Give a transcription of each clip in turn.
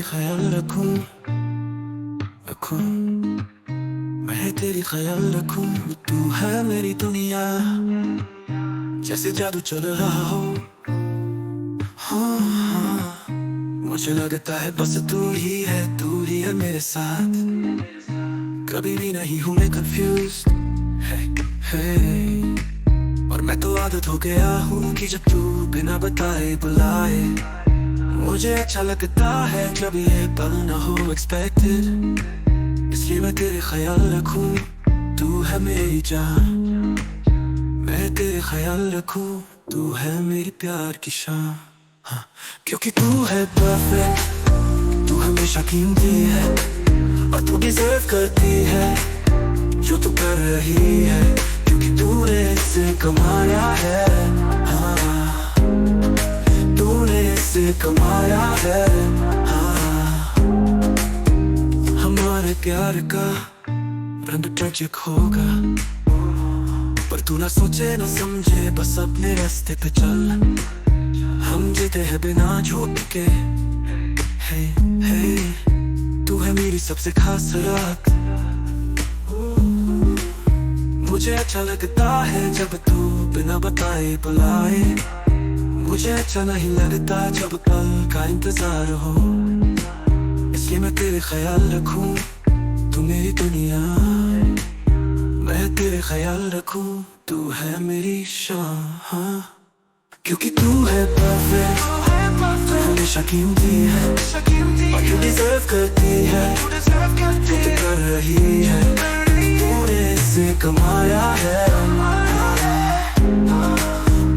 ख्याल रखूं, रखूं। मैं तेरी ख्याल रखूं। तू है मेरी दुनिया, जैसे जादू चल रहा हो। हाँ, हाँ। मुझे लगता है बस तू ही है मेरे साथ। कभी भी नहीं हूँ मैं कंफ्यूज है। और मैं तो आदत हो गया हूँ कि जब तू बिना बताए बुलाए, मुझे अच्छा लगता है जब ये पल ना हो एक्सपेक्टेड। इसलिए मैं तेरे ख्याल रखूं। तू है मेरी जान, मैं तेरे ख्याल रखूं। तू है मेरी प्यार की शान। हाँ, क्योंकि तू है परफेक्ट, तू हमेशा कीमती है। और तू डिजर्व करती है जो तू कर रही है, क्योंकि तूने इसे कमाया है। हाँ, तूने इसे कमाया है। हाँ, हमारे प्यार का रंग ट्रेजिक होगा, पर तू ना सोचे ना समझे, बस अपने रास्ते पे चल। हम जीते हैं बिना झूठ के। हे, हे, तू है मेरी सबसे खास रात। मुझे अच्छा लगता है जब तू बिना बताए बुलाए। मुझे अच्छा नहीं लगता जब कल का इंतजार हो। इसलिए मैं तेरे ख्याल रखूं। तू मेरी दुनिया, मैं तेरे ख्याल रखूं। तू है मेरी शान, क्योंकि तू है परफेक्ट, हमेशा कीमती है। और तू डिजर्व करती है जो तू कर रही है। तूने इसे कमाया है,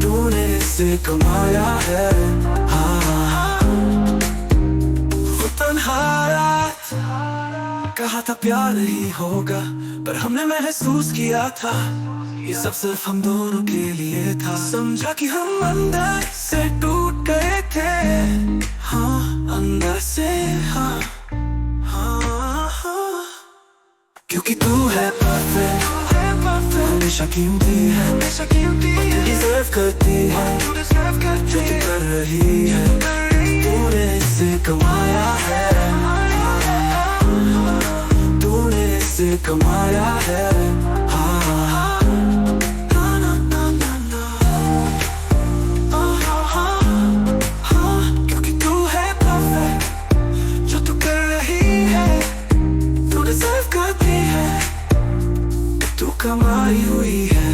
तूने इसे कमाया है। हाँ, वो तन्हा रात कहा था प्यार नहीं होगा, पर हमने महसूस किया था ये सब सिर्फ हम दोनों के लिए था। समझा कि हम अंदर से टूट गए थे। हाँ, अंदर से। हाँ, हाँ, हाँ। क्योंकि तू है परफेक्ट, हमेशा कीमती है। तू डिजर्व करती है जो तू कर रही है। तूने इसे कमाया है, तूने इसे कमाया है। हाँ, ना, ना, ना, ना, ना। हाँ, हाँ, हाँ। क्योंकि तू है परफेक्ट, जो तू कर रही है। तू डिजर्व करती है, तू कमाई हुई है।